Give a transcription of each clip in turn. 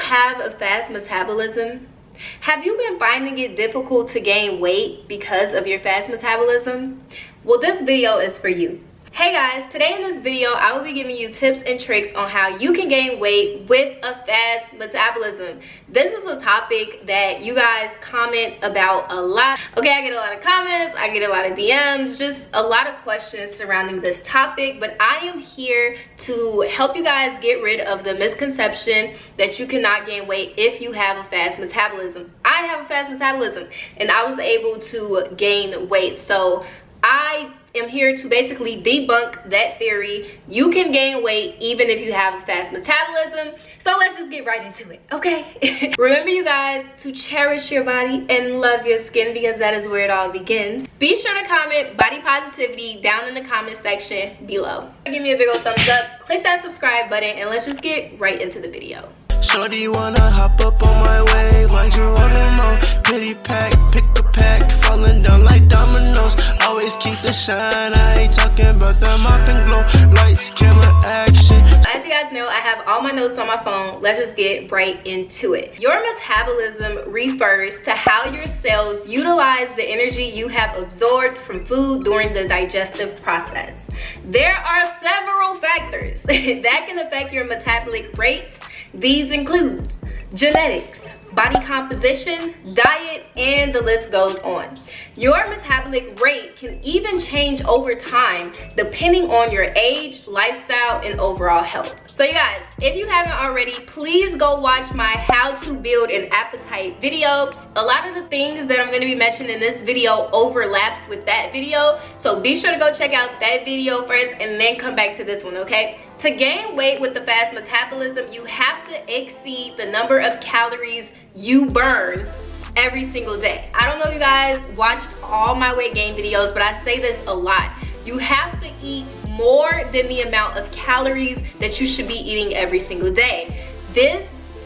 have a fast metabolism? Have you been finding it difficult to gain weight because of your fast metabolism? Well, this video is for you. Hey guys, today in this video, I will be giving you tips and tricks on how you can gain weight with a fast metabolism. This is a topic that you guys comment about a lot. Okay, I get a lot of comments, I get a lot of DMs, just a lot of questions surrounding this topic, but I am here to help you guys get rid of the misconception that you cannot gain weight if you have a fast metabolism. I have a fast metabolism and I was able to gain weight. So I am here to basically debunk that theory. You can gain weight even if you have a fast metabolism. So let's just get right into it, okay? Remember, you guys, to cherish your body and love your skin, because that is where it all begins. Be sure to comment body positivity down in the comment section below. Give me a big old thumbs up, click that subscribe button, and let's just get right into the video. Shorty wanna hop up on my wave like Geronimo. Pity pack, pick a pack, falling down like dominoes. Always keep the shine, I ain't talking about the mop and glow. Lights, camera, action. As you guys know, I have all my notes on my phone. Let's just get right into it. Your metabolism refers to how your cells utilize the energy you have absorbed from food during the digestive process. There are several factors that can affect your metabolic rates. These include genetics, body composition, diet, and the list goes on. Your metabolic rate can even change over time depending on your age, lifestyle, and overall health. So you guys, if you haven't already, please go watch my how to build an appetite video. A lot of the things that I'm going to be mentioning in this video overlaps with that video, so be sure to go check out that video first and then come back to this one, okay? To gain weight with the fast metabolism, you have to exceed the number of calories you burn every single day. I don't know if you guys watched all my weight gain videos, but I say this a lot. You have to eat more than the amount of calories that you should be eating every single day. This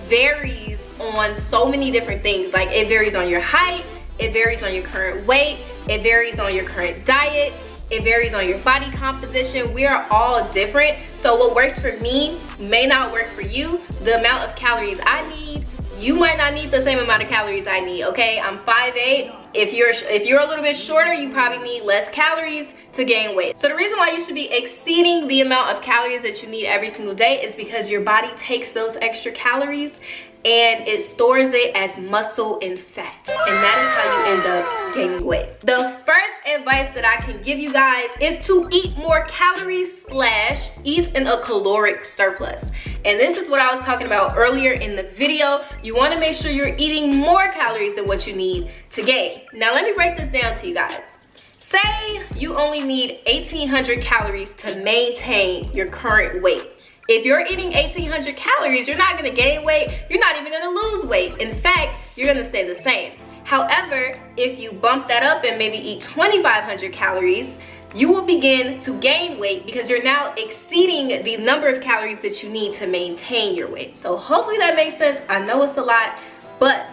varies on so many different things. Like, it varies on your height, it varies on your current weight, it varies on your current diet, it varies on your body composition. We are all different. So what works for me may not work for you. The amount of calories I need, you might not need the same amount of calories I need, okay? I'm 5'8". If you're a little bit shorter, you probably need less calories to gain weight. So the reason why you should be exceeding the amount of calories that you need every single day is because your body takes those extra calories and it stores it as muscle and fat. And that is how you end up gaining weight. The first advice that I can give you guys is to eat more calories / eat in a caloric surplus. And this is what I was talking about earlier in the video. You want to make sure you're eating more calories than what you need to gain. Now let me break this down to you guys. Say you only need 1,800 calories to maintain your current weight. If you're eating 1,800 calories, you're not gonna gain weight, you're not even gonna lose weight. In fact, you're gonna stay the same. However, if you bump that up and maybe eat 2,500 calories, you will begin to gain weight because you're now exceeding the number of calories that you need to maintain your weight. So hopefully that makes sense. I know it's a lot, but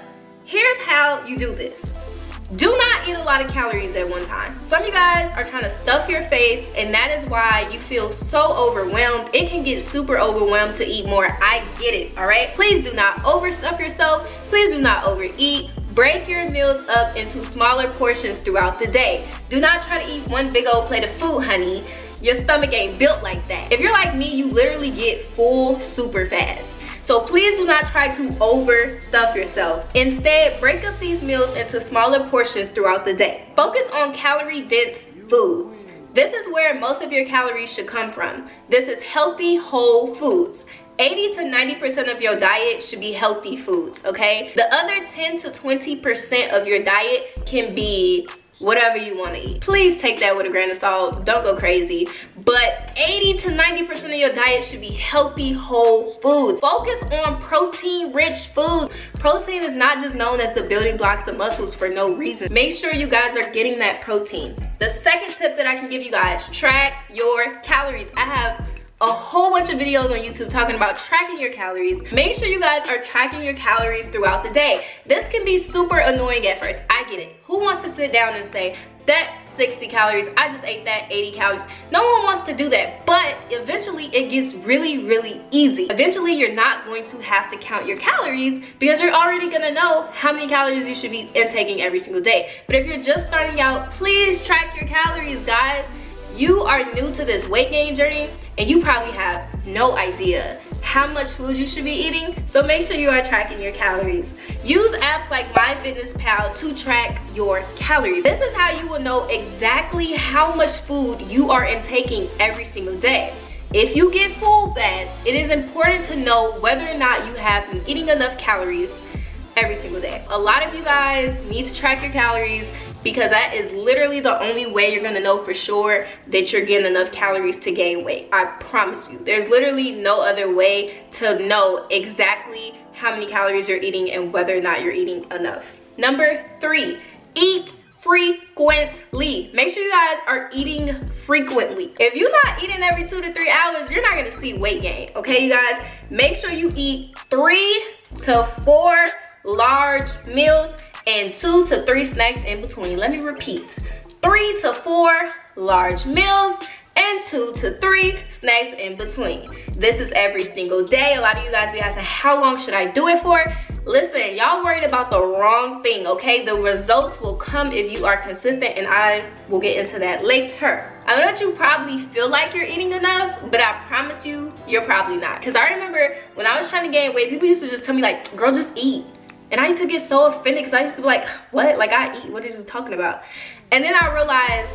here's how you do this. Do not eat a lot of calories at one time. Some of you guys are trying to stuff your face, and that is why you feel so overwhelmed. It can get super overwhelmed to eat more. I get it, all right? Please do not overstuff yourself. Please do not overeat. Break your meals up into smaller portions throughout the day. Do not try to eat one big old plate of food, honey. Your stomach ain't built like that. If you're like me, you literally get full super fast. So please do not try to overstuff yourself. Instead, break up these meals into smaller portions throughout the day. Focus on calorie-dense foods. This is where most of your calories should come from. This is healthy, whole foods. 80 to 90% of your diet should be healthy foods, okay? The other 10 to 20% of your diet can be whatever you want to eat. Please take that with a grain of salt. Don't go crazy. But 80 to 90% of your diet should be healthy, whole foods. Focus on protein-rich foods. Protein is not just known as the building blocks of muscles for no reason. Make sure you guys are getting that protein. The second tip that I can give you guys, track your calories. I have a whole bunch of videos on YouTube talking about tracking your calories. Make sure you guys are tracking your calories throughout the day. This can be super annoying at first. I get it. Who wants to sit down and say, that 60 calories, I just ate that 80 calories? No one wants to do that, but eventually it gets really, really easy. Eventually you're not going to have to count your calories because you're already gonna know how many calories you should be intaking every single day. But if you're just starting out, please track your calories, guys. You are new to this weight gain journey and you probably have no idea how much food you should be eating, so make sure you are tracking your calories. Use apps like MyFitnessPal to track your calories. This is how you will know exactly how much food you are intaking every single day. If you get full fast, it is important to know whether or not you have been eating enough calories every single day. A lot of you guys need to track your calories because that is literally the only way you're gonna know for sure that you're getting enough calories to gain weight. I promise you. There's literally no other way to know exactly how many calories you're eating and whether or not you're eating enough. Number 3, eat frequently. Make sure you guys are eating frequently. If you're not eating every 2 to 3 hours, you're not gonna see weight gain, okay, you guys? Make sure you eat 3 to 4 large meals and 2 to 3 snacks in between. Let me repeat, 3 to 4 large meals and 2 to 3 snacks in between. This is every single day. A lot of you guys be asking, how long should I do it for? Listen, y'all worried about the wrong thing, okay? The results will come if you are consistent, and I will get into that later. I know that you probably feel like you're eating enough, but I promise you, you're probably not. Because I remember when I was trying to gain weight, people used to just tell me like, girl, just eat. And I used to get so offended because I used to be like, what? Like, I eat, what are you talking about? And then I realized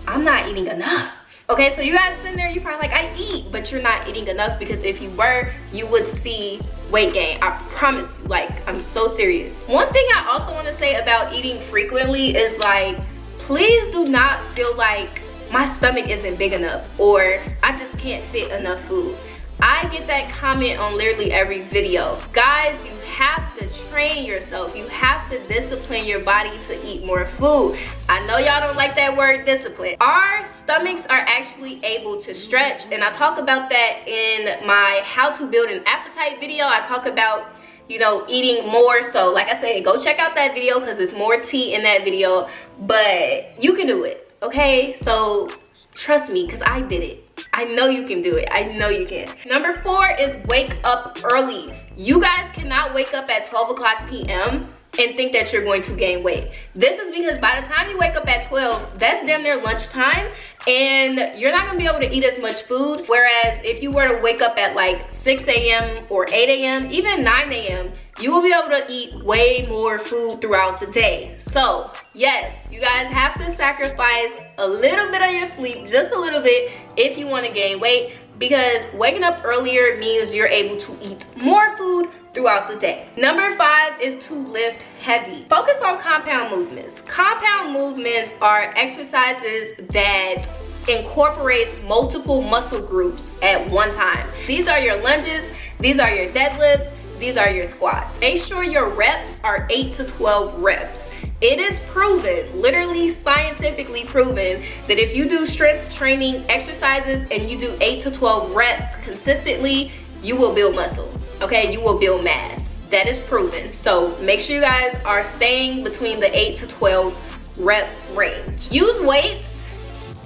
I'm not eating enough. Okay, so you guys sitting there, you're probably like, I eat, but you're not eating enough, because if you were, you would see weight gain. I promise you, like, I'm so serious. One thing I also want to say about eating frequently is like, please do not feel like my stomach isn't big enough or I just can't fit enough food. I get that comment on literally every video. Guys, you have to train yourself. You have to discipline your body to eat more food. I know y'all don't like that word discipline. Our stomachs are actually able to stretch, and I talk about that in my how to build an appetite video. I talk about, you know, eating more. So like I said, go check out that video because there's more tea in that video, but you can do it, okay? So trust me, because I did it. I know you can do it. I know you can. Number 4 is wake up early. You guys cannot wake up at 12 o'clock p.m. and think that you're going to gain weight. This is because by the time you wake up at 12, that's damn near lunchtime, and you're not gonna be able to eat as much food. Whereas if you were to wake up at like 6 a.m. or 8 a.m., even 9 a.m., you will be able to eat way more food throughout the day. So yes, you guys have to sacrifice a little bit of your sleep, just a little bit, if you want to gain weight, because waking up earlier means you're able to eat more food throughout the day. Number 5 is to lift heavy. Focus on compound movements. Compound movements are exercises that incorporates multiple muscle groups at one time. These are your lunges, these are your deadlifts, these are your squats. Make sure your reps are 8 to 12 reps. It is proven, literally scientifically proven, that if you do strength training exercises and you do 8 to 12 reps consistently, you will build muscle, okay? You will build mass. That is proven. So make sure you guys are staying between the 8 to 12 rep range. Use weights.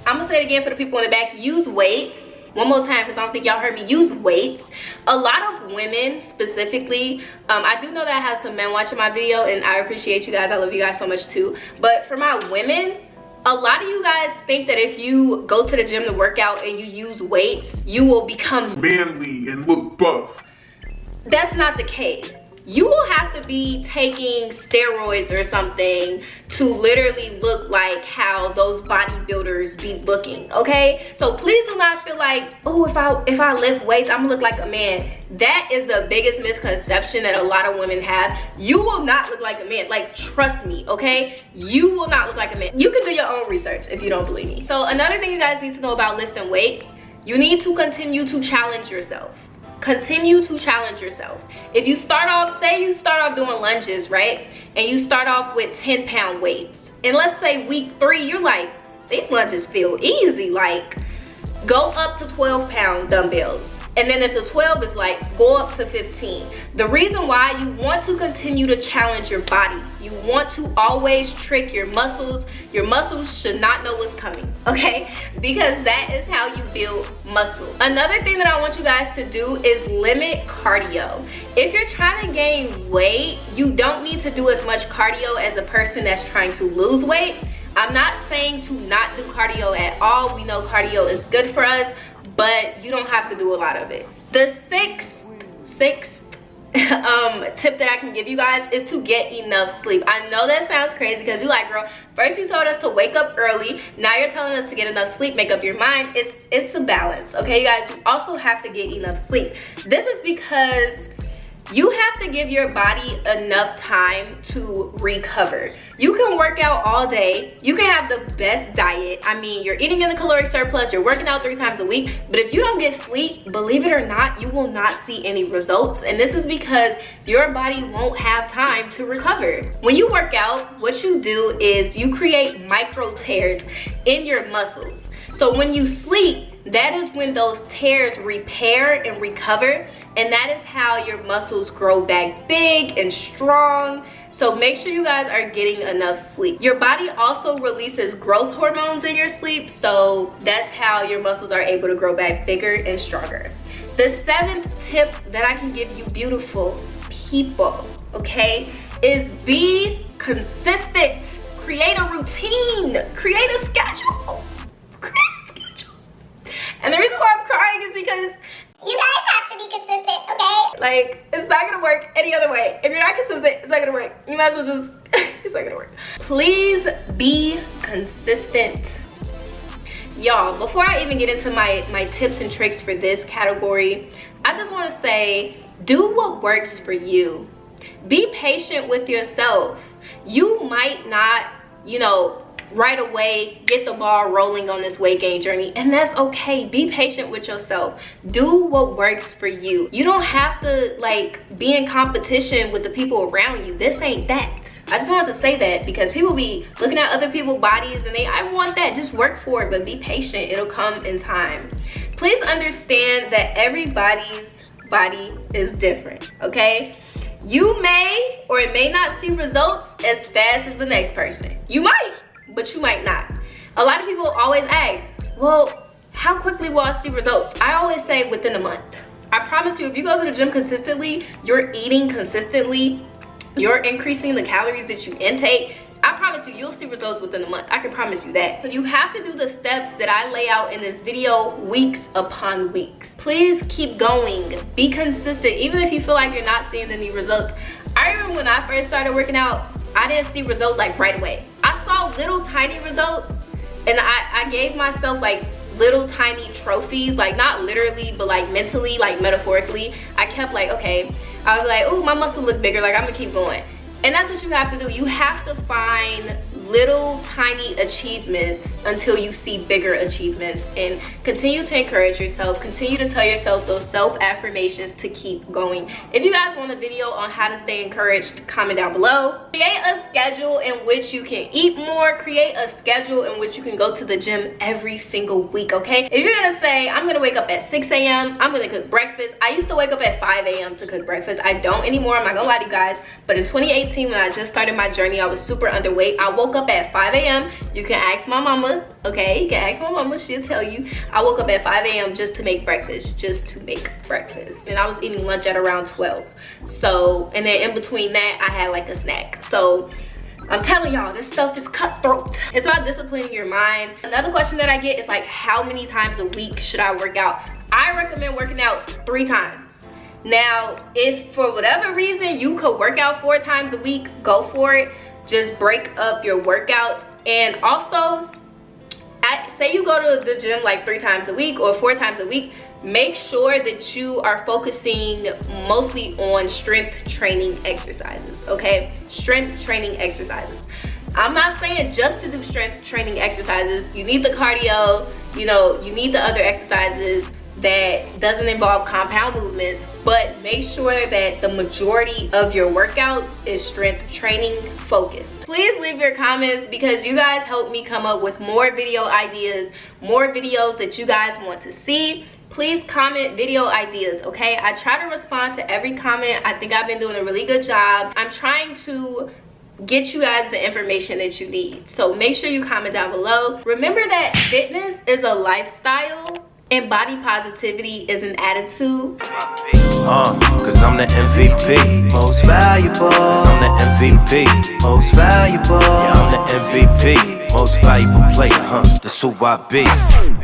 I'm gonna say it again for the people in the back. Use weights. One more time, because I don't think y'all heard me. Use weights. A lot of women specifically, I do know that I have some men watching my video, and I appreciate you guys. I love you guys so much too. But for my women, a lot of you guys think that if you go to the gym to work out and you use weights, you will become manly and look buff. That's not the case. You will have to be taking steroids or something to literally look like how those bodybuilders be looking, okay? So please do not feel like, oh, if I lift weights, I'm gonna look like a man. That is the biggest misconception that a lot of women have. You will not look like a man. Like, trust me, okay? You will not look like a man. You can do your own research if you don't believe me. So another thing you guys need to know about lifting weights, you need to continue to challenge yourself. Continue to challenge yourself. If you start off, say you start off doing lunges, right? And you start off with 10-pound weights. And let's say week 3, you're like, these lunges feel easy. Like, go up to 12-pound dumbbells. And then if the 12 is light, go up to 15. The reason why you want to continue to challenge your body, you want to always trick your muscles. Your muscles should not know what's coming, okay? Because that is how you build muscle. Another thing that I want you guys to do is limit cardio. If you're trying to gain weight, you don't need to do as much cardio as a person that's trying to lose weight. I'm not saying to not do cardio at all. We know cardio is good for us, but you don't have to do a lot of it. The sixth tip that I can give you guys is to get enough sleep. I know that sounds crazy because you're like, girl, first you told us to wake up early, now you're telling us to get enough sleep, make up your mind. It's a balance, okay, you guys? You also have to get enough sleep. This is because you have to give your body enough time to recover. You can work out all day, you can have the best diet. I mean, you're eating in the caloric surplus, you're working out 3 times a week, but if you don't get sleep, believe it or not, you will not see any results. And this is because your body won't have time to recover. When you work out, what you do is you create micro tears in your muscles. So when you sleep, that is when those tears repair and recover, and that is how your muscles grow back big and strong. So make sure you guys are getting enough sleep. Your body also releases growth hormones in your sleep, so that's how your muscles are able to grow back bigger and stronger. The 7th tip that I can give you, beautiful people, okay, is be consistent. Create a routine, create a schedule. And the reason why I'm crying is because you guys have to be consistent, okay? like, it's not gonna work any other way. If you're not consistent, it's not gonna work. You might as well just, it's not gonna work. Please be consistent. Y'all, before I even get into my tips and tricks for this category, I just wanna say, do what works for you. Be patient with yourself. You might not, you know, right away get the ball rolling on this weight gain journey, and that's okay. Be patient with yourself. Do what works for you. You don't have to like be in competition with the people around you. This ain't that. I just wanted to say that because people be looking at other people's bodies and I want that. Just work for it, but be patient. It'll come in time. Please understand that everybody's body is different, okay? You may or may not see results as fast as the next person. You might, but you might not. A lot of people always ask, well, how quickly will I see results? I always say within a month. I promise you, if you go to the gym consistently, you're eating consistently, you're increasing the calories that you intake, I promise you, you'll see results within a month. I can promise you that. So you have to do the steps that I lay out in this video weeks upon weeks. Please keep going, be consistent, even if you feel like you're not seeing any results. I remember when I first started working out, I didn't see results like right away. I saw little tiny results, and I gave myself like little tiny trophies, like not literally, but like mentally, like metaphorically. I kept like, okay, I was like, oh, my muscle look bigger, like I'm gonna keep going. And that's what you have to do. You have to find little tiny achievements until you see bigger achievements, and continue to encourage yourself, continue to tell yourself those self-affirmations to keep going. If you guys want a video on how to stay encouraged, comment down below. Create a schedule in which you can eat more. Create a schedule in which you can go to the gym every single week, okay? If you're gonna say, I'm gonna wake up at 6 a.m, I'm gonna cook breakfast. I used to wake up at 5 a.m. to cook breakfast. I don't anymore, I'm not gonna lie to you guys, but in 2018 when I just started my journey, I was super underweight. I woke up at 5 a.m. You can ask my mama, okay? You can ask my mama, she'll tell you. I woke up at 5 a.m. just to make breakfast, And I was eating lunch at around 12. So, and then in between that, I had like a snack. So, I'm telling y'all, this stuff is cutthroat. It's about disciplining your mind. Another question that I get is like, how many times a week should I work out? I recommend working out 3 times. Now, if for whatever reason you could work out 4 times a week, go for it. Just break up your workouts. And also, say you go to the gym like 3 times a week or 4 times a week, make sure that you are focusing mostly on strength training exercises, okay? Strength training exercises. I'm not saying just to do strength training exercises. You need the cardio, you know, you need the other exercises, that doesn't involve compound movements, but make sure that the majority of your workouts is strength training focused. Please leave your comments because you guys help me come up with more video ideas, more videos that you guys want to see. Please comment video ideas, okay? I try to respond to every comment. I think I've been doing a really good job. I'm trying to get you guys the information that you need. So make sure you comment down below. Remember that fitness is a lifestyle and body positivity is an attitude. Cause I'm the MVP, most valuable. Cause I'm the MVP, most valuable. Yeah, I'm the MVP, most valuable player, That's who I be.